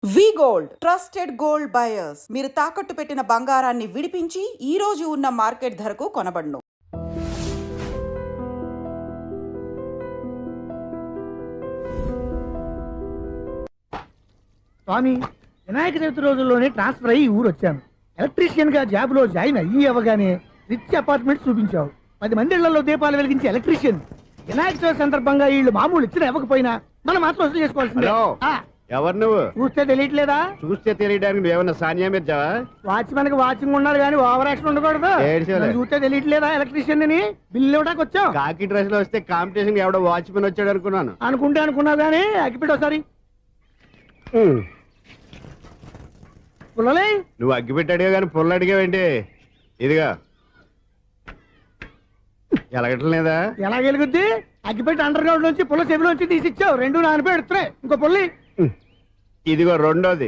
వి gold trusted gold buyers మీరు తాకట్టు పెట్టిన బంగారాన్ని విడిపించి ఈ రోజు ఉన్న మార్కెట్ ధరకు కొనబడును. స్వామి, వినాయక చవితి రోజుల్లోనే ట్రాన్స్ఫర్ అయ్యి ఊరు వచ్చాను. ఎలక్ట్రీషియన్ గా జాబ్ లో జాయిన్ అయ్యి అవ్వగానే రిచ్ అపార్ట్మెంట్ చూపించావు. 10 మంది ఇళ్లలో దీపాలు వెలిగించే ఎలక్ట్రీషియన్. వినాయక చవితి సందర్భంగా వీళ్ళు మామూలు ఇచ్చిన ఇవ్వకపోయినా మనం మాత్రం వసూలు చేసుకోవాల్సిందే. ఎవరు నువ్వు? చూస్తే తెలియట్లేదా? చూస్తే తెలియడానికి నువ్వేమన్నా సానియా మీర్జావా? వాచ్మెన్ కి వాచింగ్ ఉండాలి కానీ ఓవర్ యాక్షన్ ఉండకూడదు. చూస్తే తెలియట్లేదా ఎలక్ట్రీషియన్ అని? బిల్లు ఇవ్వడానికి వచ్చావు. కాకి డ్రెస్ లో వస్తే కాంపిటీషన్ ఎవడో వాచ్మెన్ వచ్చాడు అనుకున్నాను. అనుకున్నావు కానీ అగ్గిపెట్టి ఒకసారి పుల్లలే. నువ్వు అగ్గిపెట్టి అడిగా కానీ పుల్ల అడిగావేంటి? ఇదిగా ఎలగట్లేదా? ఎలా వెలుగుద్ది? అగ్గిపెట్టి అండర్ గ్రౌండ్ నుంచి పుల్ల చెవిలోంచి తీసిచ్చావు. 2 నానపై ఎడుతున్నాయి. ఇంకో పుల్లి ఇదిగో రెండోది.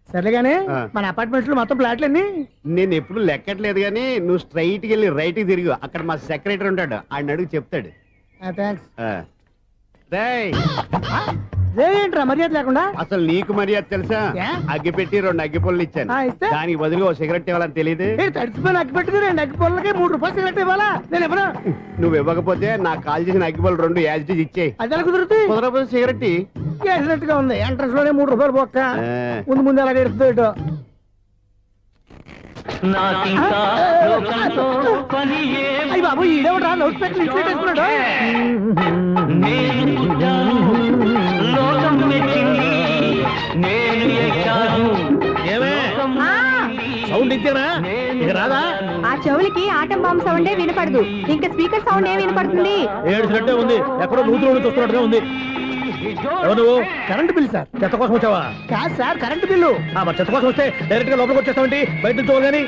సరేగానే మన అపార్ట్మెంట్స్ లో మొత్తం ఫ్లాట్లు అన్ని నేను ఎప్పుడు లెక్కట్లేదు కానీ నువ్వు స్ట్రైట్ కి వెళ్ళి రైట్ కి తిరిగి అక్కడ మా సెక్రటరీ ఉంటాడు, ఆయన అడుగు చెప్తాడు. ఏంట్రా మర్యాద లేకుండా? అసలు నీకు మర్యాద తెలుసా? అగ్గి పెట్టి 2 అగ్గి పుల్లలు ఇచ్చాను, దానికి బదులు ఓ సిగరెట్ ఇవ్వాలని తెలియదు. తడిచిపోయిన అగ్గి పెట్టి 2 అగ్గి పుల్లలకి 3 రూపాయలు సిగరెట్ ఇవ్వాలా? నేను ఎవరు? నువ్వు ఇవ్వకపోతే నాకు కాల్ చేసిన అగ్గి పుల్లలు 2 యాజిటీస్ ఇచ్చేయి. అది ఎలా కుదురుతుంది? కుదరకపోతే సిగరెట్ వేసినట్టుగా ఉంది. ఎంట్రన్స్ లోనే 3 రూపాయలు పోక్క. ముందు అలా ఎడుతుంది ఇటు. అయ్యి బాబు, ఈడేవడా లౌడ్ స్పీకర్ ఇన్స్టేట్ చేసుకున్నాడు? సౌండ్ ఇచ్చారా? ఇక రాదా? ఆ చెవులకి ఆటం బాంబు సౌండే వినపడదు, ఇంకా స్పీకర్ సౌండ్ ఏ వినపడుతుంది? ఏడ్చినట్టే ఉంది. ఎక్కడో నూతులు చూస్తున్నట్టుగా ఉంది. ఎవరు? Current bill sir. చెత్త కోసం వచ్చావా? కాదు సార్, కరెంట్ బిల్లు. మరి చెత్త కోసం వస్తే డైరెక్ట్ గా లోపలికి వచ్చేస్తామంటే బయట నుంచి కానీ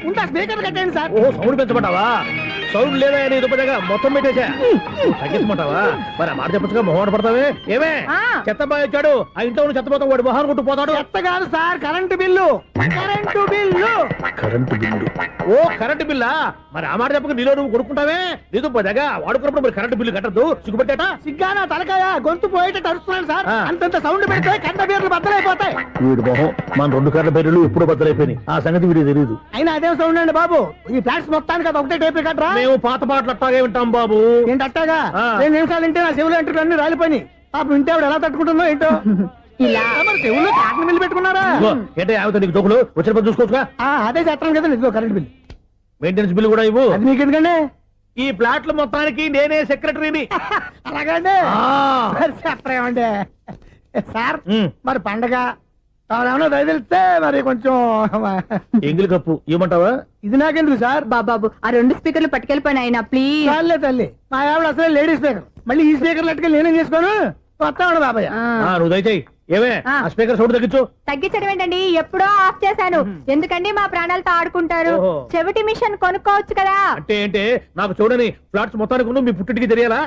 ఉంటా. స్పీకర్ కట్టండి సార్. ఓ సౌండ్ పెంచమంటావా? సౌండ్ లేదా అని దుప్పగా మొత్తం పెట్టేసా. తగ్గించమంటావా? మరి ఆ మాట చెప్పచ్చుగా మొహం పడతావే. ఏమే చెత్త బాగా వచ్చాడు, ఆ ఇంట్లో చెత్త పోతాం, వాడు మొహాన్ని కొట్టు పోతాడు. చెత్త కాదు sir, current bill. Current bill. Current bill. ఓ కరెంటు బిల్లా? మరి ఆ మాట చెప్పక నీలో నువ్వు కొడుకుంటావే. నీతో పోదాగా వాడుకున్నప్పుడు మరి కరెంటు బిల్లు కట్టద్దు. సిగ్గుపెట్టేట? సిగ్గానా తలకాయ? గొంతు పోయేటట్టు అరుస్తున్నాను సార్. అంతంత సౌండ్ పెడితే కంట బీర్లు బద్దలైపోతాయి. వీడు మొహం మన 2 కర్ల బీర్లు ఎప్పుడు బద్దలైపోయినాయి. ఆ సంగతి వీడికి తెలియదు. అయినా అదే సౌండ్ అండి బాబు. ఈ ఫ్లాట్స్ మొత్తానికి అది ఒకటే టైప్ కట్టరా? మేము పాత పాటలు అట్టాగే వింటాం బాబు. ఏంటి అట్టాగా? 2 నిమిషాలు వింటే నా చెవులు ఎంటర్ అన్ని రాలిపోయినాయి. పాపం వింటే ఆవిడ ఎలా తట్టుకుంటుందో ఏంటో. ఇలా చెవుల్లో కాటన్ బిల్లు పెట్టుకున్నారా? ఏంటో యావత నీకు దోకులు వచ్చిన పని చూసుకోవచ్చుగా. అదే చేస్తాను కదా. ఇదిగో కరెంట్ బిల్, మెయింటెనెన్స్ బిల్లు కూడా ఇవ్వు. అది మీకు ఎందుకండి? ఈ ఫ్లాట్ల మొత్తానికి నేనే సెక్రటరీని. అలాగండి. చెప్పరేమండి సార్. మరి పండగ ఏమన్నా దయదలిస్తే మరి కొంచెం ఎంగిలి కప్పు ఇవ్వమంటావా? ఇది నాకెందుకు సార్? బాబాబు, ఆ 2 స్పీకర్లు పట్టుకెళ్ళిపోయినా ప్లీజ్. చాలే తల్లి, మా ఆవిడ అసలే లేడీ స్పీకర్. మళ్ళీ ఈ స్పీకర్ లెట్టుకెళ్ళి నేనేం చేసుకోను? వస్తాడు బాబాయ్. నువ్వు దయచేయి. ఏమే ఆ స్పీకర్ సౌండ్ తగ్గించు. తగ్గించడం ఏంటండి? ఎప్పుడో ఆఫ్ చేశాను. ఎందుకండి మా ప్రాణాలతో ఆడుకుంటారు? చెవిటి మిషన్ కొనుక్కోవచ్చు కదా. అంటే ఏంటే? నాకు చూడని ఫ్లాట్స్ మొత్తానికి మీ పుట్టింటికి తెలియాలా?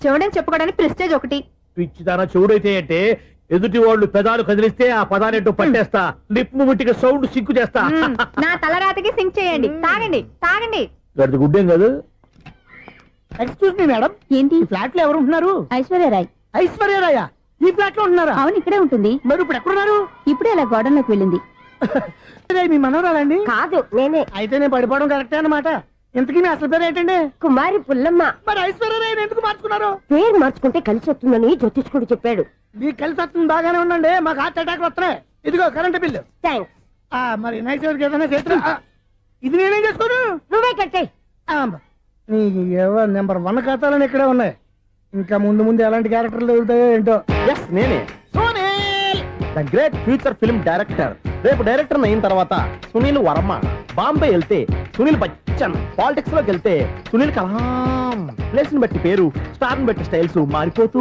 చూడని చెప్పుకోవడానికి ప్రెస్టేజ్ ఒకటి. పిచ్చిదానా చూడైతే అంటే ఎదుటి వాళ్ళు పెదాలు కదిలిస్తే ఆ పదాలేంటో పట్టేస్తా. లిప్ ముట్టికి సౌండ్ సింకు చేస్తా. నా తలరాతకి సింక్ చేయండి. తాగండి తాగండి. గడిది గుడ్డేం కాదు. ఎక్స్క్యూజ్ మీ మేడం, ఏంటి ఫ్లాట్ లో ఎవరు ఉంటున్నారు? ఐశ్వర్యరాయ్. ఐశ్వర్యరాయ ఈ ఫ్లాట్ లో ఉంటున్నారా? అవును, ఇక్కడే ఉంటుంది. మరి ఇప్పుడు ఎక్కడున్నారు? ఇప్పుడే అలా గోడంలోకి వెళ్ళింది. మీ మనవరాలండి? కాదు, నేనే. అయితే నేను పడిపోవడం కరెక్టే అన్నమాట. ఇంతకీ మీ అసలు పేరు ఏంటండి? కుమారి పుల్లమ్మ. మరి ఐశ్వర్యరాయని ఎందుకు మార్చుకున్నారు? పేరు మార్చుకుంటే కలిసి వస్తుందని జ్యోతిష్కుడు చెప్పాడు. మీకు కలిసి వస్తుంది, బాగానే ఉండండి. మాకు హార్ట్ అటాక్ వస్తున్నాయి. ఇదిగో కరెంట్ బిల్లు. థ్యాంక్స్. మరి నైట్ ఏదైనా చేస్తా. ఇది నేనేం చేసుకోను? నువ్వే కట్టాయి. నెంబర్ 1 ఖాతాలని ఇక్కడే ఉన్నాయి. ఇంకా ముందు ఎలాంటి క్యారెక్టర్లు దొరుకుతాయో ఏంటో. నేనే the great future film director. రేపు డైరెక్టర్ అయిన తర్వాత సునీల్ వర్మ. బాంబే వెళ్తే సునీల్ బచ్చన్. పాలిటిక్స్ లోకి వెళ్తే సునీల్ కలాం. ప్లేస్ ని బట్టి పేరు, స్టార్ ని బట్టి స్టైల్స్ మారిపోతూ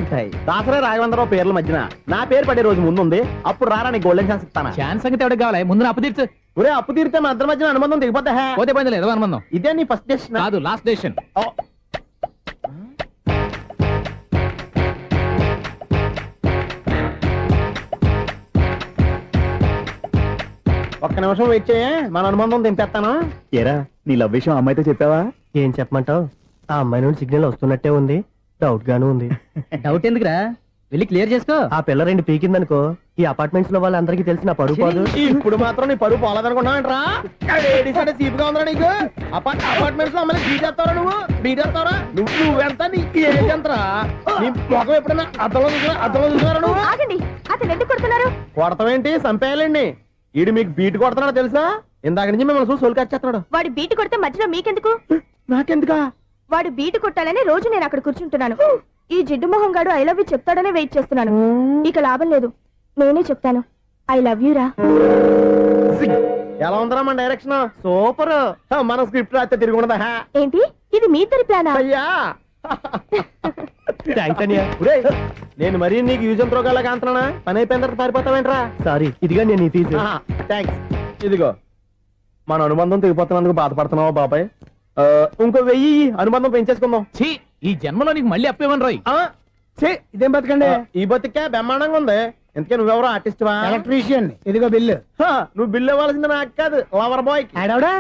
ఉంటాయి. దాసరా రాఘవేంద్రరావు పేర్ల మధ్యన నా పేరు పడే రోజు ముందుంది. అప్పుడు రారా నీకు గోల్డెన్ ఛాన్స్ ఇస్తాను. ఛాన్స్ సంగతి ఎవరికి కావాలి? ముందు అప్పు తీర్చు. ఒరే అప్పు తీరితే మన ఇద్దరి మధ్యన అనుబంధం దిగిపోతా. పోతే పోయింది లేదు అనుబంధం. ఇదే నీ ఫస్ట్ డెసిషన్ కాదు, లాస్ట్ డెసిషన్. ఒక్క నిమిషం వెయిట్ చేయ, మన అనుబంధం దింపేస్తాను. ఏరా నీ లవ్ విషయం అమ్మాయితో చెప్పావా? ఏం చెప్పమంటావు? ఆ అమ్మాయి నుండి సిగ్నల్ వస్తున్నట్టే ఉంది. డౌట్ గాను ఉంది. డౌట్ ఎందుకురా వెళ్ళి క్లియర్ చేసుకో. ఆ పిల్ల రెండు పీకిందనుకో ఈ అపార్ట్మెంట్స్ లో వాళ్ళందరికీ తెలిసిన పరుగు పోదు. ఇప్పుడు మాత్రం నీ పరుగు పోలేదనుకున్నావంటరా? సీపుగా ఉందా నీకు? అపార్ట్మెంట్స్ లో అమ్మని బీటేస్తావరా నువ్వెంత నీ ఏజ్ ఎంతరా? నీ మొఖం ఎప్పుడైనా అద్దంలో చూసారా నువ్వు? ఆగండి, అతను ఎందుకు కొడుతున్నారు? కొడతావేంటి? చంపేయాలండి. ఈడు మీకు బీట్ కొడుతున్నాడు తెలుసా? ఇందాక నుంచి మిమ్మల్ని చూసి సోల్కి వచ్చేస్తున్నాడు. వాడు బీటు కొడితే మధ్యలో మీకెందుకు? నాకెందుకా? వాడు బీటు కొట్టాలని రోజు నేను అక్కడ కూర్చుంటున్నాను. ఈ జిడ్డు మొహం గాడు ఐ లవ్ యూ చెప్తాడనే వెయిట్ చేస్తున్నాను. ఇక లాభం లేదు, నేనే చెప్తాను ఐ లవ్ యూ రా. ఎలా ఉందరా మన డైరెక్షన్? సూపర్. మన స్క్రిప్ట్ రాస్తే తిరిగి ఉండదా? ఏంటి ఇది మీ ఇద్దరి ప్లానా? అయ్యా థ్యాంక్స్ అనియా. నేను మరీ నీకు యూజ్ అంత రోగాలాగా అంటున్నా. పని అయిపోయిన తర్వాత పారిపోతావేంట్రా? సారీ, ఇదిగా నేను తీసి. థ్యాంక్స్. ఇదిగో మన అనుబంధం తెగిపోతున్నందుకు బాధపడుతున్నావా బాబాయ్? ఇంకో 1000 అనుబంధం పెంచేసుకుందాం. ఛీ, ఈ జన్మలో నీకు మళ్ళీ అప్పేమని రాయి. ఇదేం బతకండి? ఈ బతికే బ్రహ్మాండంగా ఉంది. ఎందుకే నువ్వెవరో ఆర్టిస్ట్ వా? ఎలక్ట్రీషియన్. ఇదిగో బిల్లు. నువ్వు బిల్లు ఇవ్వాల్సింది నాకు కాదు, లవర్ బాయ్. ఆడవడా?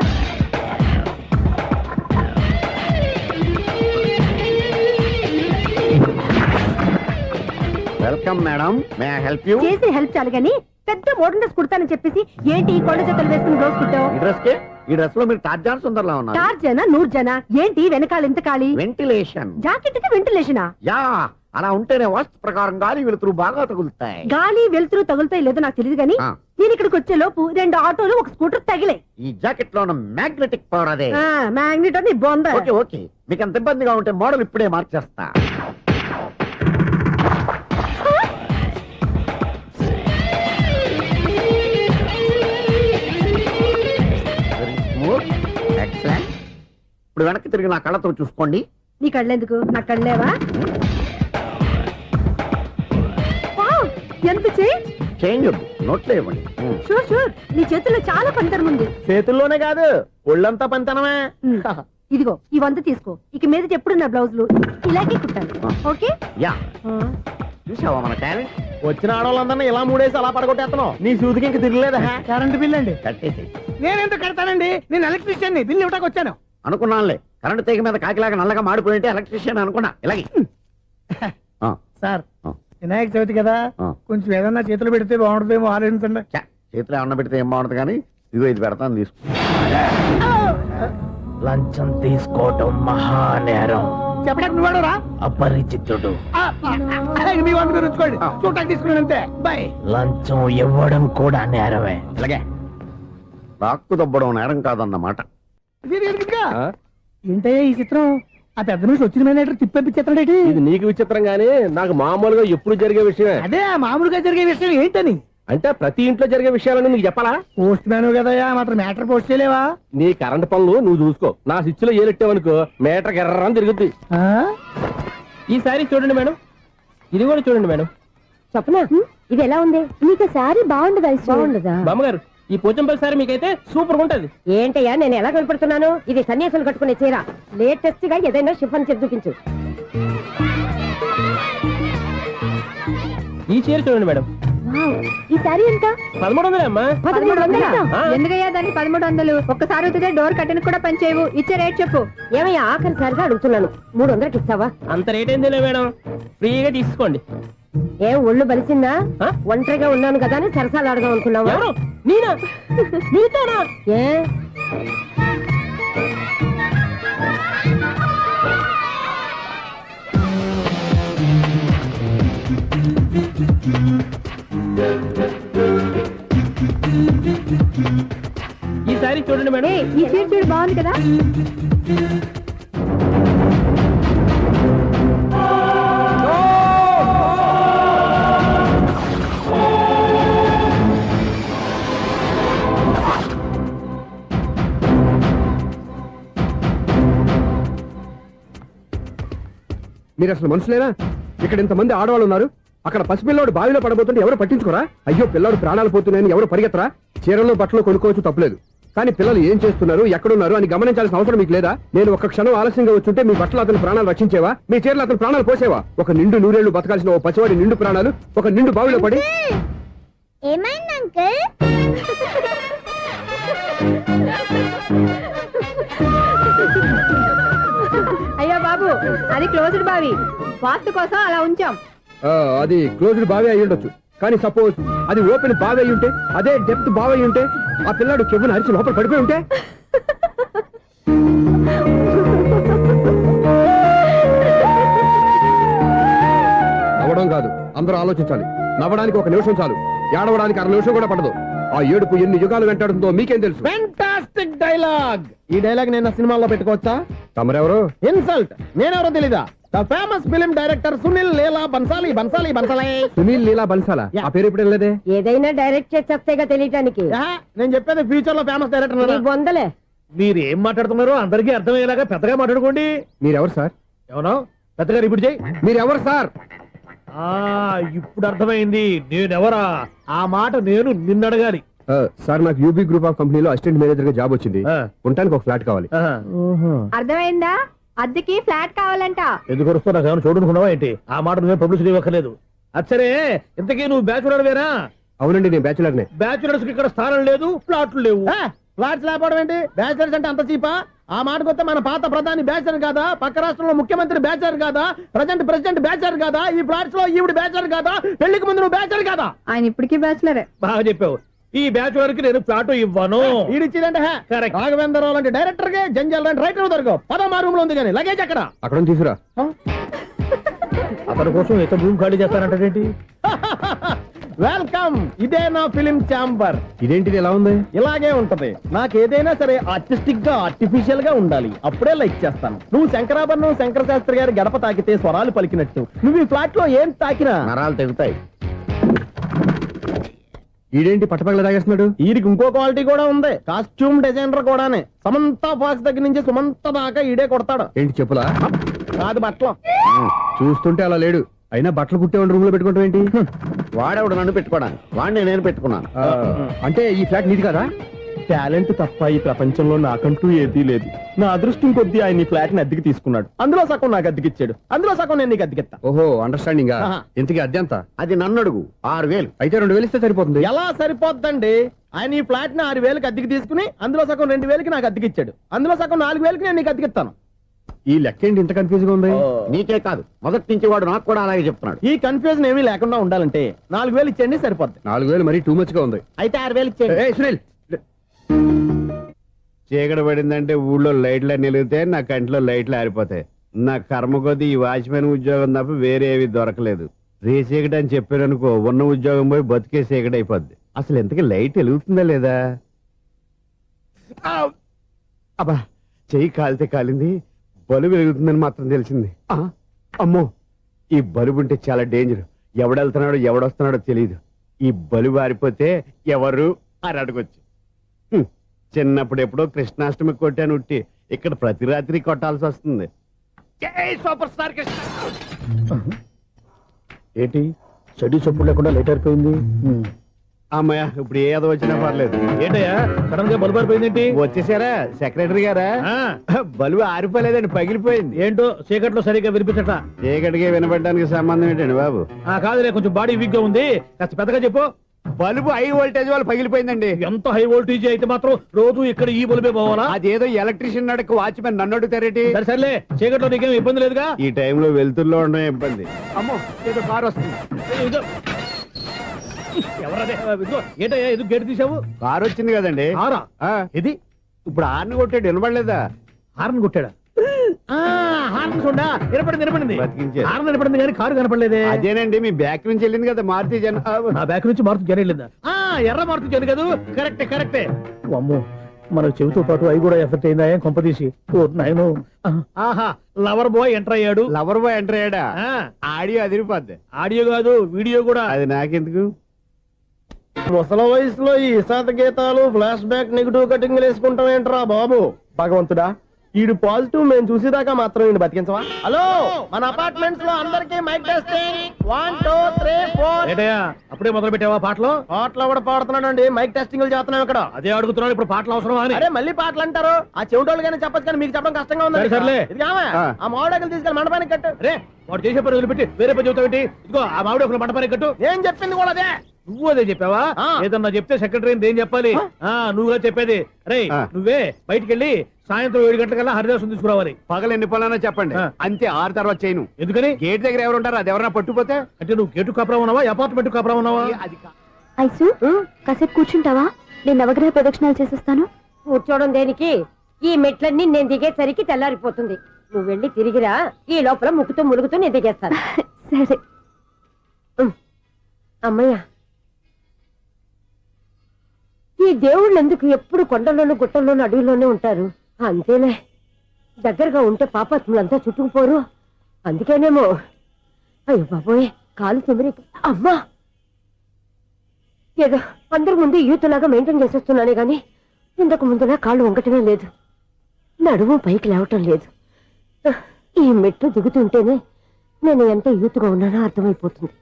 Welcome madam, may I help you? చేసి హెల్ప్ చాలు గాని పెద్ద మోడల్ డ్రెస్ కుడతానని చెప్పేసి ఏంటి ఈ కొండ జతలు వేసుకుని రోజు కుట్టావు? ఈ డ్రెస్ కే ఈ డ్రెస్ లో మీరు టార్జాన్ సుందర్లా ఉన్నారు. 4 జన 100 జన ఏంటి వెనకాల ఎంత ఖాళీ? వెంటిలేషన్. జాకెట్ కి వెంటిలేషనా? యా, అలా ఉంటేనే వాస్తు ప్రకారం గాలి వెలుతురు బాగా తగులుతాయి. గాలి వెలుతురు తగులుతాయి లేదో నాకు తెలియదు గానీ ఆ. నేను ఇక్కడికి వచ్చే లోపు 2 ఆటోలు ఒక స్కూటర్ తగిలే. ఈ జాకెట్ లో ఉన్న మ్యాగ్నెటిక్ పవర్ అదే. మ్యాగ్నెట్ అని బొంద. ఓకే ఓకే, మీకు అంత ఇబ్బందిగా ఉంటే మోడల్ ఇప్పుడే మార్చేస్తా. ఎక్సలెంట్. ఇప్పుడు వెనక్కి తిరిగి నా కళ్ళతో చూసుకోండి. నీ కళ్ళెందుకు? నా కళ్ళేవా? వావ్, ఎంత చేంజ్. చేంజ్ నోట్లో ఇవ్వండి. షూర్ షూర్, నీ చేతుల్లో చాలా పంతరం ఉంది. చేతుల్లోనే కాదు ఒళ్ళంతా పంతనమే. ఇదిగో ఈ 100 తీసుకో. ఇక మీద ఎప్పుడు నా బ్లౌజులు ఇలాగే కుట్టాలి. ఓకే? యా, చూసావా మన టాలెంట్? వచ్చిన ఆడవాళ్ళందరినీ ఇలా మూడేసి అలా పడగొట్టేస్తున్నావు. నీ సూదికి ఇంక తిరగలేదా? కరెంట్ బిల్ అండి. కట్టేసి నేనెందుకు కడతానండి? నేను ఎలక్ట్రీషియన్. బిల్ ఇవ్వడానికి వచ్చాను. అనుకున్నానులే, కరెంట్ తీగ మీద కాకిలాగా నల్లగా మాడిపోయింటే ఎలక్ట్రీషియన్ అనుకున్నా. ఇలాగే ఆ, సార్, ఆ. వినాయక చవితి కదా, ఆ. కొంచెం ఏదన్నా చేతులు పెడితే బాగుంటుందేమో ఆలోచించండి. ఛ, చేతిలో అన్న పెడితే ఏం బాగుంటుంది కానీ ఇదిగో ఇది పెడతాను తీసుకో. లంచం తీసుకోవటం మహానేరం. చెప్పడానికి నువ్వాడరా? అపరిచితుడు. మీ వంద మీరు ఉంచుకోండి, చూడటానికి తీసుకున్నాను అంతే. బాయ్. లంచం ఇవ్వడం కూడా నేరమే. ఇలాగే రాక్కు దబ్బడం నేరం కాదన్నమాట. ఏంటయ్యా ఈ చిత్రం? ఆ పెద్ద నుంచి వచ్చిన మేనేటర్ తిప్పించేస్తాడేటి? ఇది నీకు విచిత్రం గానీ నాకు మామూలుగా ఎప్పుడు జరిగే విషయమే. అదే మామూలుగా జరిగే విషయం ఏంటని? అంటే ప్రతి ఇంట్లో జరిగే విషయాలని నీకు చెప్పాలా? పోస్ట్ మ్యాన్ కదయ్యా, మాత్రం మ్యాటర్ పోస్ట్ చేయలేవా? నీ కరెంట్ పనులు నువ్వు చూసుకో. నా స్విచ్ లో ఏలెట్టావనుకో మీటర్ ఎర్రని తిరుగుద్ది. ఈసారి చూడండి మేడం, ఇది కూడా చూడండి మేడం. చెప్పనా? ఇది ఎలా ఉంది? నీకు సారీ బాగుండదా? బాగుండదా? బామ్మగారు, ఈ పోచంపల్లి సారీ మీకైతే సూపర్ ఉంటుంది. ఏంటయ్యా నేను ఎలా కనపడుతున్నాను? ఇది సన్యాసులు కట్టుకునే చీర. లేటెస్ట్ గా ఏదైనా షిఫాన్ చేసి చూపించు. ఈ చీర చూడండి మేడం. ఈ సారీ ఎంత? 1300 అమ్మా. 1300? ఎందుకయ్యా దానికి 1300? ఒక్కసారి అవుతుందే డోర్ కట్టెన్ కూడా పనిచేయవు. ఇచ్చే రేట్ చెప్పు. ఏమయ్యా ఆఖరిసారిగా అడుగుతున్నాను, 300కి ఇస్తావా? అంత రేట్ ఏందిలే మేడం, ఫ్రీగా తీసుకోండి. ఏం ఒళ్ళు బలిసిందా? ఒంటరిగా ఉన్నాను కదా అని సరసాలు అడదాం అనుకున్నావా? ఎవరు? నేనా? నీతోనా? ఏ ఈ సారీ చూడండి మేడం. ఈ చీర చూడు, బాగుంది కదా? మీరు అసలు మనుషులేనా? ఇక్కడ ఇంతమంది ఆడవాళ్ళు ఉన్నారు, అక్కడ పసిపిల్లాడు బావిలో పడబోతుంటే ఎవరు పట్టించుకోరా? అయ్యో పిల్లాడు ప్రాణాలు పోతున్నాయని ఎవరు పరిగెత్తరా? చీరలు బట్టలు కొనుక్కోవచ్చు, తప్పులేదు. కానీ పిల్లలు ఏం చేస్తున్నారు, ఎక్కడున్నారు అని గమనించాల్సిన అవసరం మీకు లేదా? నేను ఒక్క క్షణం ఆలస్యంగా వచ్చుంటే మీ బట్టలు అతని ప్రాణాలు రక్షించేవా? మీ చీరలు అతని ప్రాణాలు పోసేవా? ఒక నిండు నూరేళ్లు బతకాల్సిన ఓ పసివాడి నిండు ప్రాణాలు ఒక నిండు బావిలో పడి. ఏమైంది అంకుల్? అయ్యో బాబు, అది క్లోజ్డ్ బావి వాస్తు కోసం అలా ఉంచాం. అది క్లోజ్డ్ బావి అయి ఉండొచ్చు, కానీ సపోజ్ అది ఓపెన్ బావి అయి ఉంటే, అదే డెప్త్ బావి అయి ఉంటే, ఆ పిల్లాడు కెవ్వును అరిచి లోపల పడిపోయి ఉంటే, నవ్వడం కాదు, అందరూ ఆలోచించాలి. నవ్వడానికి 1 నిమిషం చాలు, ఏడవడానికి 1/2 నిమిషం కూడా పడదు. ఆ ఏడుపు ఎన్ని యుగాలు వెంటాడుతుందో మీకేం తెలుసు? Fantastic dialogue. ఈ డైలాగ్ నేను సినిమాలో పెట్టుకోవచ్చా? తమరెవరు? ఇన్సల్ట్. నేనెవరో తెలీదా? The famous film director Sunil Leela Bhansali. Bhansali Bhansali Sunil Leela బన్సాలా? ఆ పేరు ఇప్పుడు లేదే. ఏదైనా డైరెక్ట్ చేసేస్తేగా తెలియటానికి. నేను చెప్పేది ఫ్యూచర్ లో ఫేమస్ డైరెక్టర్. బొందలే. మీరు ఏం మాట్లాడుతున్నారో అందరికీ అర్థమయ్యేలాగా పెద్దగా మాట్లాడుకోండి. మీరెవరు సార్? ఎవరో పెద్దగా రిపీట్ చేయి. మీరెవరు సార్? ఇప్పుడు అర్థమైంది నేనెవరా. ఆ మాట నేను నిన్నడగాలి. సార్, నాకు యూబీ గ్రూప్ ఆఫ్ కంపెనీలో అసిస్టెంట్ మేనేజర్ గా జాబ్ వచ్చింది. ఉండటానికి ఒక ఫ్లాట్ కావాలి. అర్థమైందా? అద్దెకి ఫ్లాట్ కావాలంట. ఎందుకు వస్తా నాకు ఏమైనా చూడనుకున్నావా ఏంటి? ఆ మాట నువ్వే పబ్లిసిటీ ఇవ్వక్కర్లేదు. అచ్చరే, ఇంతకీ నువ్వు బ్యాచులర్ వేరా? అవునండి, నేను బ్యాచులర్నే. బ్యాచులర్స్ కి ఇక్కడ స్థానం లేదు, ప్లాట్లు లేవు. ఫ్లాట్స్ లేకపోవడం ఏంటి? బ్యాచిలర్స్ అంటే అంత చీపా? ఆ మాటకొస్తే మన పాత ప్రధాని బ్యాచర్ కాదా? పక్క రాష్ట్రంలో ముఖ్యమంత్రి బ్యాచర్ కాదా? ప్రెసిడెంట్ బ్యాచర్ కాదా? ఈ ఫ్లాట్స్ లో ఈవిడ బ్యాచర్ కాదా? పెళ్లికి ముందు నువ్వు బ్యాచర్ కాదా? ఆయన ఇప్పటికీ బ్యాచులరే. బాగా చెప్పావు. ఈ బ్యాచులర్ కి నేను ప్లాట్ ఇవ్వను. ఈడిచ్చిందంటే రాఘవేంద్రరావు లాంటి డైరెక్టర్ కి జంజల్ లాంటి రైటర్ దొరకవు. పదమా రూమ్ లో ఉంది కానీ లగేజ్ అక్కడ. అక్కడ తీసుకురా. అతని కోసం ఎంత రూమ్ ఖాళీ చేస్తానంటే వెల్కమ్. ఇదే నా ఫిలిం ఛాంబర్. ఇదేంటిది ఎలా ఉంది? ఇలాగే ఉంటది. నాకు ఏదైనా సరే ఆర్టిస్టిక్ గా ఆర్టిఫిషియల్ గా ఉండాలి, అప్పుడే లైక్ చేస్తాను. నువ్వు శంకరాభరణం శంకర శాస్త్రి గారి గడప తాకితే స్వరాలు పలికినట్టు నువ్వు ఈ ఫ్లాట్ లో ఏం తాకినా నరాలు తెగుతాయి. ఈడేంటి పట్టపగల తాగేస్తున్నాడు? వీరికి ఇంకో క్వాలిటీ కూడా ఉంది. కాస్ట్యూమ్ డిజైనర్ కూడానే. సమంత ఫాక్స్ దగ్గర నుంచి సుమంత దాకా ఈడే కొడతాడు. ఏంటి చెప్పులా? కాదు బట్టలు. చూస్తుంటే అలా లేడు. అయినా బట్టలు కుట్టేవాడి రూమ్ లో పెట్టుకుంటాం ఏంటి? వాడేవాడు నన్ను పెట్టుకోవడానికి, వాడిని నేను పెట్టుకున్నాను. అంటే ఈ ఫ్లాట్ నీది కదా? టాలెంట్ తప్ప ఈ ప్రపంచంలో నాకంటూ ఏదీ లేదు. నా అదృష్టం కొద్దీ ఆయన ఈ ఫ్లాట్ ని అద్దెకి తీసుకున్నాడు. అందులో సగం నాకు అద్దెకిచ్చాడు, అందులో సగం నేను నీకు అద్దెకిస్తా. ఓహో, అండర్స్టాండింగ్. ఆహా. ఇంతకీ అద్దె ఎంత? అది నన్ను అడుగు. 6,000. అయితే 2,000 ఇస్తే సరిపోతుంది. ఎలా సరిపోద్దండి? ఆయన ఈ ఫ్లాట్ ని 6,000కి అద్దెకి తీసుకుని అందులో సగం 2,000కి నాకు అద్దెకిచ్చాడు, అందులో సగం 4,000కి నేను నీకు అద్దెకిస్తాను. ఈ లెక్క ఏంటి ఇంత కన్ఫ్యూజ్ గా ఉంది? నీకే కాదు, మొదటి నుంచి వాడు నాకు కూడా అలాగే చెప్తున్నాడు. ఈ కన్ఫ్యూజన్ ఏమీ లేకుండా ఉండాలంటే 4,000 ఇచ్చేయండి, సరిపోద్ది. 4,000 మరీ టూ మచ్ గా ఉంది. అయితే 6,000 ఇచ్చేయండి. ఏయ్ సునీల్, చీకటి పడిందంటే ఊళ్ళో లైట్లు నిలిగితే నా కంటిలో లైట్లు ఆరిపోతాయి. నా కర్మ కొద్దీ ఈ వాచ్మెన్ ఉద్యోగం తప్ప వేరే ఏవి దొరకలేదు. రేసీకటి అని చెప్పారనుకో, ఉన్న ఉద్యోగం పోయి బతికే చీకటి అయిపోద్ది. అసలు ఇంతకీ లైట్ వెలుగుతుందా లేదా? అబ్బా, చెయ్యి కాలితే కాలింది, బలుబు వెలుగుతుందని మాత్రం తెలిసింది. అమ్మో, ఈ బలుబు ఉంటే చాలా డేంజర్. ఎవడెళ్తున్నాడో ఎవడొస్తున్నాడో తెలియదు. ఈ బలుబు ఆరిపోతే ఎవరు అని అడగొచ్చు. చిన్నప్పుడు ఎప్పుడో కృష్ణాష్టమి కొట్టాను ఉట్టి, ఇక్కడ ప్రతి రాత్రి కొట్టాల్సి వస్తుంది. జై సూపర్ స్టార్ కృష్ణ. ఏంటి చెడు చప్పుడు లేకుండా లేట్ అయిపోయింది. అమ్మయ్య, ఇప్పుడు ఏదో వచ్చినా పర్లేదు. ఏంటయ్యా సడన్ గా బల్బు అయిపోయింది ఏంటి? వచ్చేసారా సెక్రటరీ గారా? బలుబు ఆరిపోలేదండి, పగిలిపోయింది. ఏంటో చీకట్లో సరిగ్గా వినిపించట. చీకటికి వినపడడానికి సంబంధం ఏంటండి బాబు? కాదులే, కొంచెం బాడీ వీక్ గా ఉంది, కాస్త పెద్దగా చెప్పు. బల్బు హై వోల్టేజ్ వాళ్ళు పగిలిపోయిందండి. ఎంత హై వోల్టేజ్ అయితే మాత్రం రోజు ఇక్కడ ఈ బల్బే పోవాలా? అదేదో ఎలక్ట్రీషియన్ నడక వాచ్మెన్ నన్ను అడుగుతారేటి? సరే సర్లే, చీకట్లో నీకేం ఇబ్బంది లేదుగా? ఈ టైంలో వెళ్తుల్లో ఉండడం ఇబ్బంది. అమ్మో, ఏదో కారు వస్తుంది. ఇదిగో. ఎవరదే? ఇదిగో, ఏంటయ్యా ఎందుకు గేటు తీసావు? కారు వచ్చింది కదండి. కారా? ఇది ఇప్పుడు ఆర్ని కొట్టాడు, వినపడలేదా? హార్న్ కొట్టాడా? హార్న్ చూడా నిలబడింది. బతికించాడు. హార్న్ నిలబడింది కానీ కారు కనపడలేదే. అదేనండి, మీ బ్యాక్ నుంచి వెళ్ళింది కదా మారుతి జన. నా బ్యాక్ నుంచి మారుతు జరగలేదా? ఎర్ర మారుతు జను కదా. కరెక్టే. అమ్మో, మన చెవితో పాటు అవి కూడా ఎఫెక్ట్ అయిందా కొంపదీసి? నాయను. ఆహా, లవర్ బాయ్ ఎంటర్ అయ్యాడు. లవర్ బాయ్ ఎంటర్ అయ్యాడా? ఆడియో అదిరిపోద్ది. ఆడియో కాదు, వీడియో కూడా. అది నాకెందుకు? ముసల వయసులో ఈ ఇసాత గీతాలు, ఫ్లాష్ బ్యాక్, నెగిటివ్ కటింగ్ వేసుకుంటాం ఏంట్రా బాబు? భగవంతుడా, ఈడు పాజిటివ్ మేము చూసేదాకా మాత్రం ఈయన బతికించవా? హలో, మన అపార్ట్మెంట్స్ లో అందరికీ మైక్ టెస్టింగ్. 1 2 3 4. ఏంటయ్యా అప్పుడే మొదలు పెట్టావా పాటలు? పాటలు కూడా పాడుతున్నాడు అండి, మైక్ టెస్టింగ్ చేస్తున్నాం ఇక్కడ. అదే అడుగుతున్నాడు, ఇప్పుడు పాటలు అవసరమా అని. అరే మళ్ళీ పాటలు అంటారు, ఆ చెవిటోళ్ళు కానీ చెప్పచ్చు కానీ మీకు చెప్పడం కష్టంగా ఉంది. సర్లే. ఇది ఆమె, ఆ మామిడాకులు తీసుకెళ్ళి మండపానికి కట్టు. రే, వాడు చేసే పని వదిలిపెట్టి వేరే పని చెబుతావేంటి? ఇదిగో ఆ మామిడి ఒకరు మంటపానికి కట్టు. నేను చెప్పింది కూడా అదే. నువ్వు అదే చెప్పావా? ఆ. ఏదన్నా చెప్తే సెక్రటరీ ఏం చెప్పాలి? నువ్వుగా చెప్పేది. రే, నువ్వే బయటికి వెళ్ళి సాయంత్రం 7 గంటలకల్లా హరిదాసం తీసుకురావాలి. పగలు ఎన్ని పనులైనా చెప్పండి, ఆ. అంతే 6 తర్వాత చేయను. ఎందుకని? గేట్ దగ్గర ఎవరు ఉంటారు, అది ఎవరైనా పట్టుపోతే అంటే నువ్వు గేటు కాపురం ఉన్నావా, అపార్ట్మెంట్ కాపురం ఉన్నావా? అది ఐసు కాసేపు కూర్చుంటావా? నేను నవగ్రహ ప్రదక్షిణాలు చేసేస్తాను. కూర్చోవడం దేనికి? ఈ మెట్లన్నీ నేను దిగేసరికి తెల్లారిపోతుంది. నువ్వు వెళ్ళి తిరిగిరా, ఈ లోపల ముక్కుతూ ములుగుతూ నేను దిగేస్తాను. సరే. అమ్మయ్య, ఈ దేవుళ్ళు ఎందుకు ఎప్పుడు కొండల్లోనూ గుట్టల్లోనూ అడవిలోనే ఉంటారు? అంతేలే, దగ్గరగా ఉంటే పాపాత్ములంతా చుట్టుకుపోరు. అందుకేనేమో. అయ్యో బాబోయ్, కాలు చెమిరి. అమ్మా, ఏదో అందరి ముందు యూత్లాగా మెయింటైన్ చేసేస్తున్నానే గాని ఇంతకు ముందులా కాళ్ళు వంకటమే లేదు, నడుము పైకి లేవటం లేదు. ఈ మెట్లు దిగుతుంటేనే నేను ఎంత యూత్గా ఉన్నానో అర్థమైపోతుంది.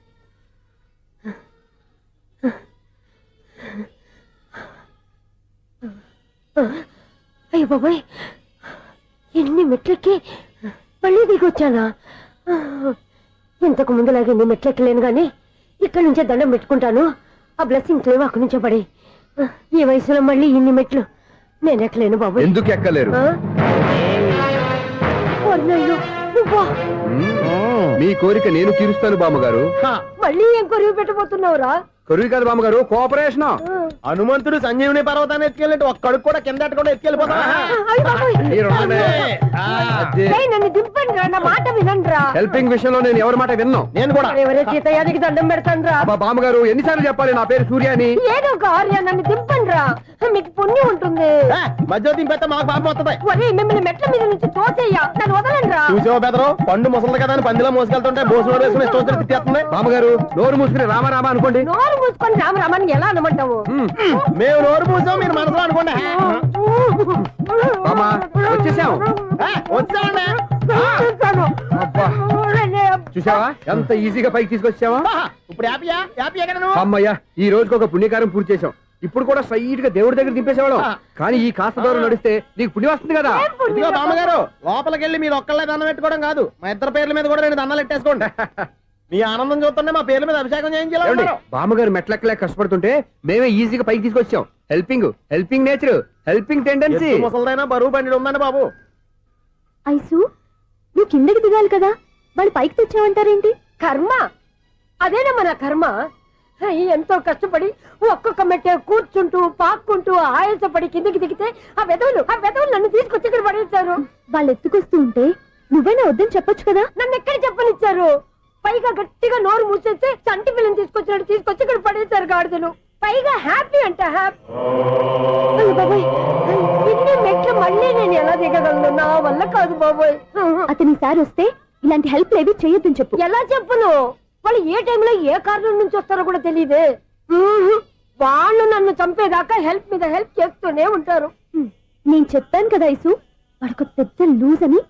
అయ్యో బాబాయ్, ఎన్ని మెట్లెక్కి మళ్ళీ దిగొచ్చానా? ఇంతకు ముందులాగే ఎన్ని మెట్లెక్కలేను గాని ఇక్కడి నుంచే దండం పెట్టుకుంటాను. ఆ బ్లెస్సింగ్ లేవు అక్కడి నుంచే పడే. ఈ వయసులో మళ్ళీ ఇన్ని మెట్లు నేను ఎక్కలేను బాబు. ఎందుకు ఎక్కలేరు? మీ కోరిక నేను తీరుస్తాను బామ్మగారు. మళ్ళీ ఏం కొరివి పెట్టబోతున్నావురా? కొరువు కాదు బామ్మగారు, కోఆపరేషన్. హనుమంతుడు సంజీవుని పర్వతాన్ని ఎత్తుకెళ్ళినట్టు ఒక్కడికి కూడా కింద ఎట్టకుండా ఎత్తుకెళ్ళిపోతా. నన్ను దింపండి రా, నా మాట వినండి రా. హెల్పింగ్ విషయంలో నేను ఎవరి మాట విన్నాను. నేను కూడా. ఎవరే సీతయ్యానికి దండం పెడతాను రా. అబ్బా బామ్మగారు, ఎన్నిసార్లు చెప్పాలి నా పేరు సూర్య అని? ఏదో ఒక ఆర్య, నన్ను దింపండి రా, మీకు పుణ్యం ఉంటుంది. మధ్య దింపేస్తే మాకు పాపం వస్తుంది. ఒరే, మిమ్మల్ని మెట్ల మీద నుంచి తోచేయ్యా, నన్ను వదలండి రా. చూసావా బెదరు, పండు ముసలి కదా అని పందిలో మోసుకెళ్తుంటే భోజనం వేసుకుని ఇష్టం వచ్చి తిట్టేస్తుంది. బామ్మగారు, నోరు మూసుకుని రామారామా అనుకోండి. నోరు మూసుకొని రామరామాన్ని ఎలా అనమంటావు? మేము నోరు మూసాం, మీరు మనసులో అనుకోండి. బామ్మా, వచ్చేసాం. వచ్చామండి. అబ్బా, చూసావా ఎంత ఈజీగా పైకి తీసుకొచ్చావా? ఇప్పుడు హ్యాపీయా? హ్యాపీయా కదా నువ్వు? అమ్మయ్యా, ఈ రోజుకి ఒక పుణ్యకారం పూర్తి చేసాం. ఇప్పుడు కూడా స్ట్రైట్ గా దేవుడి దగ్గర దింపేసేవాళ్ళం. కానీ ఈ కాస్త దూరం నడిస్తే నీకు పుణ్యం వస్తుంది కదా. ఇదిగో బామ్మగారు, లోపలికి వెళ్ళి మీరు ఒక్కళ్ళే దండం పెట్టుకోవడం కాదు, మా ఇద్దరు పేర్ల మీద కూడా నేను దండాలు పెట్టేసుకోండి. మీ ఆనందం చూస్తుంటే మా పేర్ల మీద అభిషేకం ఏమండి, చేయించాలి. బామ్మగారు మెట్లెక్కలే కష్టపడుతుంటే మేమే ఈజీగా పైకి తీసుకొచ్చాం. Helping nature, helping tendency. ముసలిదైనా బరువు బండి ఉందండి బాబు. ఐసు నువ్వు కిందకి దిగాలి కదా, వాళ్ళు పైకి తెచ్చావంటారేంటి? కర్మ, అదేనమ్మా నా కర్మ. ఎంతో కష్టపడి ఒక్కొక్క మెట్టే కూర్చుంటూ పాక్కుంటూ ఆయాసపడి కిందకి దిగితే ఆ వెధవులు నన్ను తీసుకొచ్చి ఇక్కడ పడేశారు. వాళ్ళు ఎత్తుకొస్తూ ఉంటే నువ్వైనా వద్దని చెప్పొచ్చు కదా. నన్ను ఎక్కడ చెప్పనిచ్చారు? పైగా గట్టిగా నోరు మూసేస్తే చంటి పిల్లని తీసుకొచ్చినట్టు తీసుకొచ్చి ఇక్కడ పడేశారు గాడిదలు. పైగా హ్యాపీ అంట హ్యాపీ. బాబాయ్, ఇన్ని మెట్లు మళ్ళీ నేను ఎలా దిగగలను? నా వల్ల కాదు బాబోయ్. అతని సార్ వస్తే ఇలాంటి హెల్ప్ ఏవి చేయొద్దని చెప్పు. ఎలా చెప్పును? వాళ్ళు ఏ టైంలో ఏ కారణం నుంచి వస్తారో కూడా తెలియదే. వాళ్ళు నన్ను చంపేదాకా హెల్ప్ మీద హెల్ప్ చేస్తూనే ఉంటారు. నేను చెప్పాను కదా ఐసు, వాడొక పెద్ద లూజ్ అని.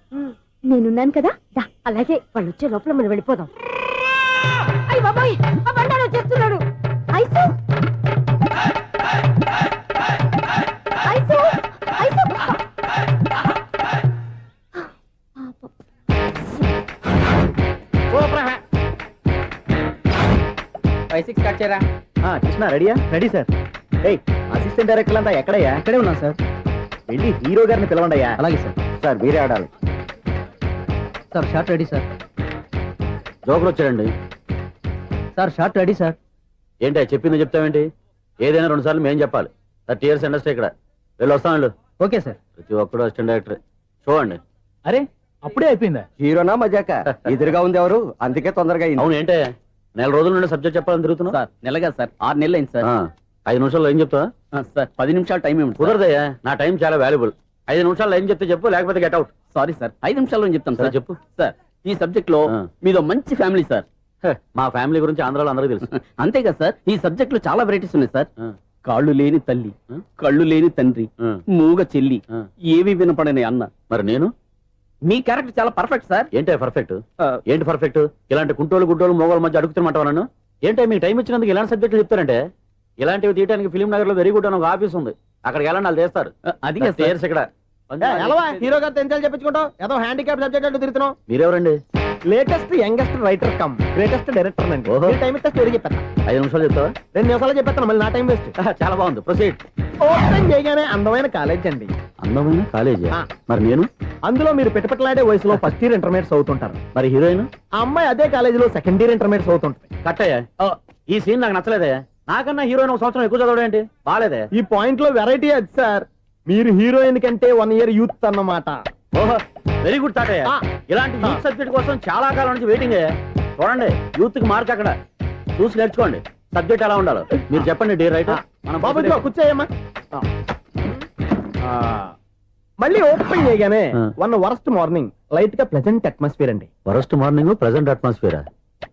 నేనున్నాను కదా, దా. అలాగే, వాళ్ళు వచ్చే లోపల మనం వెళ్ళిపోదాం. అయ్య బాబాయ్, ఆ బండారు వచ్చేస్తున్నాడు. ఐసు ఐసు ఐసు 5-6 కట్ చేయరా. కృష్ణ రెడీయా? Ready sir. ఏయ్, అసిస్టెంట్ డైరెక్టర్ అంతా ఎక్కడయ్యా? ఇక్కడే ఉన్నాం సార్. వెళ్ళి హీరో గారిని పిలవండి అయ్యా. అలాగే సార్. సార్ మీరే ఆడాలి. Sir shot ready sir. Joker వచ్చాడండి. Sir shot ready sir. ఏంటి చెప్పింది చెప్తావేంటి? ఏదైనా 2 సార్లు మేం చెప్పాలి. 30 years ఇండస్ట్రీ ఇక్కడ. వెళ్ళి వస్తాం వెళ్ళు. Okay sir. ప్రతి ఒక్కడు అసిస్టెంట్ డైరెక్టర్. చూడండి. అరే అప్పుడే అయిపోయిందా? హీరోనా మజాక? ఎదురుగా ఉంది ఎవరు, అందుకే తొందరగా అయింది. అవును, ఏంటే నెల రోజుల నుండి సబ్జెక్ట్ చెప్పాలని తిరుగుతున్నావు? సార్ నెలగా సార్, 6 నెలలు అయింది సార్. 5 నిమిషాల్లో ఏం చెప్తావా? సార్ 10 నిమిషాలు టైం ఏమిటి? కుదరదయ్యా, నా టైం చాలా వాల్యుబుల్. 5 నిమిషాల్లో ఏం చెప్తే చెప్పు, లేకపోతే గెట్ అవుట్. సారీ సార్, 5 నిమిషాల్లో చెప్తాను సార్. చెప్పు. సార్ ఈ సబ్జెక్ట్ లో మీదో మంచి ఫ్యామిలీ సార్. మా ఫ్యామిలీ గురించి ఆంధ్రాలో అందరికీ తెలుసు. అంతే కదా సార్, ఈ సబ్జెక్ట్ లో చాలా వెరైటీస్ ఉన్నాయి సార్. కాళ్ళు లేని తల్లి, కళ్ళు లేని తండ్రి, మూగ చెల్లి, ఏవి వినపడని అన్న. మరి నేను? మీ క్యారెక్టర్ చాలా పర్ఫెక్ట్ సార్. ఏంటే పర్ఫెక్ట్? ఏంటి పర్ఫెక్ట్? ఇలాంటి కుంటోలు గుడ్డోలు మోగోళ్ళ మధ్య అడుగుతున్నమాట నన్ను. ఏంటో మీకు టైం ఇచ్చినందుకు ఇలాంటి సబ్జెక్టులు చెప్తారంటే? ఇలాంటివి తీయడానికి ఫిలిం నగర్ లో వెరీ గుడ్ అని ఒక ఆఫీస్ ఉంది, అక్కడికి వెళ్ళండి, వాళ్ళు చేస్తారు. అది ఇక్కడ హీరో గారు తెంచాలి చెప్పించుకుంటాం. ఏదో హ్యాండిక్యాప్ సబ్జెక్ట్ అంటూ తిరుగుతున్నాం. మీరెవరండి? Latest youngest writer cum greatest director అండి. ఓహో. టైం ఇస్తే స్టోరీ చెప్పేస్తా. 5 నిమిషాలు చెప్తావా? 2 నిమిషాలు చెప్పేస్తాను, మళ్ళీ నా టైం వేస్ట్. చాలా బాగుంది, ప్రొసీడ్. ఓపెన్ చేయగానే అందమైన కాలేజ్ అండి. అందమైన కాలేజీ ఆ. మరి నేను అందులో మీరు పిటపట్లాడే వయసులో ఫస్ట్ ఇయర్ ఇంటర్మీడియట్స్ అవుతుంటారు. మరి హీరోయిన్ ఆ అమ్మాయి అదే కాలేజీలో సెకండ్ ఇయర్ ఇంటర్మీడియట్స్ అవుతుంటది. కట్టయ్యా ఈ సీన్ నాకు నచ్చలేదే. నాకన్నా హీరోయిన్ ఒక సంవత్సరం ఎక్కువ చదవడం ఏంటి? బాలేదే. ఈ పాయింట్ లో వెరైటీ అది సార్. మీరు హీరోయిన్ కంటే 1 year యూత్ అన్నమాట. ఓహో వెరీ గుడ్ తాటయ్య. ఆ. ఇలాంటి యూత్ సబ్జెక్ట్ కోసం చాలా కాలం నుంచి వెయిటింగ్. చూడండి యూత్ కి మార్క్ అక్కడ చూసి నేర్చుకోండి. సబ్జెక్ట్ ఎలా ఉండాలో మీరు చెప్పండి డీర్ రైటర్. మన బాబు ఇదిగో కూర్చోయమ్మా. మళ్ళీ ఓపెన్ చేయగానే ఆ. 1 worst మార్నింగ్ లైట్ గా ప్లెజెంట్ అట్మాస్ఫియర్ అండి. First morning present atmosphere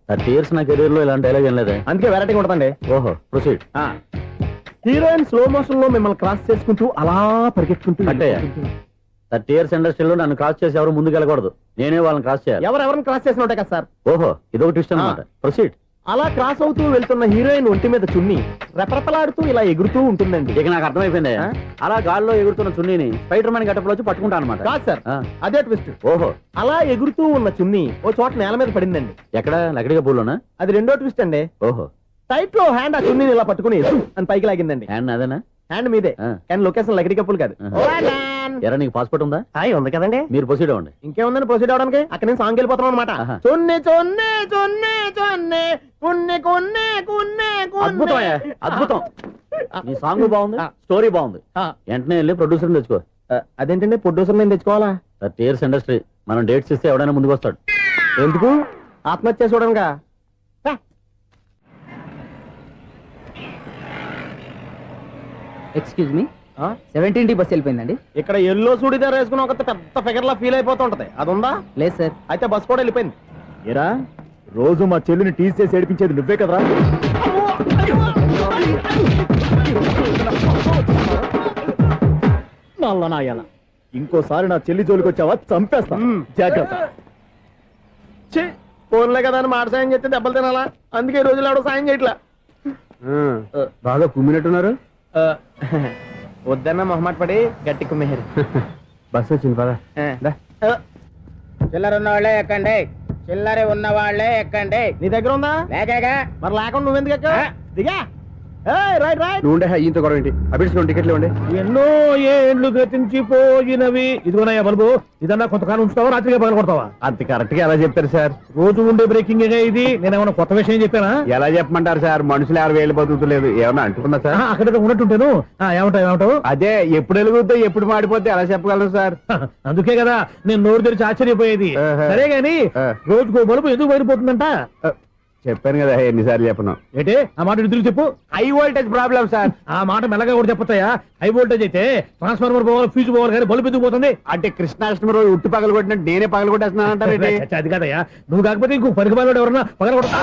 30 years నా కెరీర్ లో ఇలాంటి డైలాగ్ ఏం లేదే. అందుకే వెరైటీగా ఉంటుందండి. ఓహో ప్రొసీడ్. హీరోయిన్ స్లో మోషన్ లో మిమ్మల్ని క్రాస్ చేసుకుంటూ అలా పరిగెట్టుకుంటూ కట్టయ్య 30 years ఇండస్ట్రీలో నన్ను క్రాస్ చేసి ఎవరు ముందుకు వెళ్ళకూడదు. నేనే వాళ్ళని క్రాస్ చేయాలి. ఎవరెవరిని క్రాస్ చేసిన ఉంటాయి కదా సార్. ఓహో ఇదొక ట్విస్ట్ అన్నమాట. ప్రొసీడ్. అలా క్రాస్ అవుతూ వెళ్తున్న హీరోయిన్ ఒంటి మీద చున్ని రెపరెపలాడుతూ ఇలా ఎగురుతూ ఉంటుందండి. ఇక నాకు అర్థమైపోయింది. ఆ? అలా గాల్లో ఎగురుతున్న చున్నీని స్పైడర్ మ్యాన్ గట్టపులో వచ్చి పట్టుకుంటా అనమాట. కాదు సార్, ఆ. అదే ట్విస్ట్. ఓహో అలా ఎగురుతూ ఉన్న చున్ని ఓ చోట నేల మీద పడిందండి. ఎక్కడ లకడిగా పూలోనా? అది రెండో ట్విస్ట్ అండి. ఓహో టైట్ లో హ్యాండ్ ఆ చున్నీని ఇలా పట్టుకుని అని పైకి లాగిందండి. హ్యాండ్ అదేనా? హ్యాండ్ మీదే ఆ. కానీ లొకేషన్ లకడి కప్పులు కాదు. ఎరా నీకు పాస్పోర్ట్ ఉందా? హాయ్ ఉంది కదండి. మీరు ప్రొసీడ్ అవ్వండి. ఇంకేముందని ప్రొసీడ్ అవడానికి అక్కడ నేను సాంగ్ వెళ్ళిపోతాను అనమాట. ఆహా. చున్ని చున్ని చున్ని చున్ని కున్ని కున్ని కున్ని అద్భుతం అయ్యా, అద్భుతం. నీ సాంగ్ బాగుంది, ఆ. స్టోరీ బాగుంది. వెంటనే వెళ్ళి ప్రొడ్యూసర్ తెచ్చుకో. అదేంటండి ప్రొడ్యూసర్ నేను తెచ్చుకోవాలా? 30 years ఇండస్ట్రీ. మనం డేట్స్ ఇస్తే ఎవడైనా ముందుకు వస్తాడు. ఎందుకు? ఆత్మహత్య చూడనుగా. Excuse me 17D bus వెళ్ళిపోయిందండి. ఇక్కడ ఎల్లో చూడిదార్ వేసుకుని ఒక పెద్ద ఫిగర్ లా ఫీల్ అయిపోతూ ఉంటది. అది ఉందా? లేదు సార్. అయితే బస్ కూడా వెళ్ళిపోయింది. ఏరా రోజు మా చెల్లిని టీస్ చేసి ఏడిపించేది నువ్వే కదరా? నల్ల నాయాల ఇంకోసారి నా చెల్లి జోలికి వచ్చావా చంపేస్తా. జాగ్రత్త. ఫోన్లే కదా అని మాట సాయం చేస్తే దెబ్బలు తినాలా? అందుకే ఈ రోజులు ఎవడో సాయం చేయట్లా. బాగా కుమ్మినట్టున్నారు. వద్దన్న మొహమాట పడి గట్టి కుమ్మేహారు. బస్సు వచ్చింది పదా. చిల్లర ఉన్న వాళ్ళే ఎక్కండి. చిల్లర ఉన్న వాళ్ళే ఎక్కండి. నీ దగ్గర ఉందా? లేకగా మరి లేకుండా నువ్వెందుకు ఎక్క? దిగా. Right right. నువ్వు ఉండే ఈయంతో గొడవ ఏంటి? అభిడ్స్ టికెట్లు ఇవ్వండి. ఎన్నో ఏండ్లు గతించిపోయినవి. ఇదిగోనయ్యా బల్బు, ఇదన్నా కొంతకాలం ఉంచుతావా రాత్రిగా పగల కొడతావా? అంత కరెక్ట్ గా ఎలా చెప్తారు సార్? రోజు ఉండే బ్రేకింగ్ ఇది. నేనేమన్నా కొత్త విషయం చెప్పానా? ఎలా చెప్పమంటారు సార్? మనుషులు 60,000 బతుకుతలేదు. ఏమన్నా అంటున్నా సార్? అక్కడ ఉన్నట్టుంటాను. ఏమంటావు? అదే ఎప్పుడు వెలుగుద్దో ఎప్పుడు మాడిపోతే ఎలా చెప్పగలను సార్? అందుకే కదా నేను నోరు తెరిచి ఆశ్చర్యపోయేది. ఆహా. సరే గాని ఆ. రోజుకో బలుపు ఎందుకు బయటపోతుందంట? చెప్పాను కదా ఎన్నిసార్లు చెప్పను. ఏంటే ఆ మాట తిరిగి చెప్పు. High voltage problem sir. ఆ మాట మెల్లగా కూడా చెప్పొచ్చాయా? హై వోల్టేజ్ అయితే ట్రాన్స్ఫార్మర్ పోవాలి, ఫ్యూజ్ పోవాలి, కానీ బల్బు ఎందుకు పోతుంది? అంటే కృష్ణాష్టమి రోజు ఉట్టి పగలు కొట్టినట్టు నేనే పగలు కొట్టేస్తున్నానంటారు. చచ్చా, అది కాదయ్యా. నువ్వు కాకపోతే ఇంకో పరిగణలో ఎవరన్నా పగల కొడతా.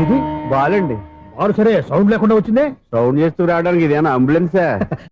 ఇది బాలండి. వారు సరే సౌండ్ లేకుండా వచ్చిందే. సౌండ్ చేస్తూ రావడానికి ఇదేనా అంబులెన్సా?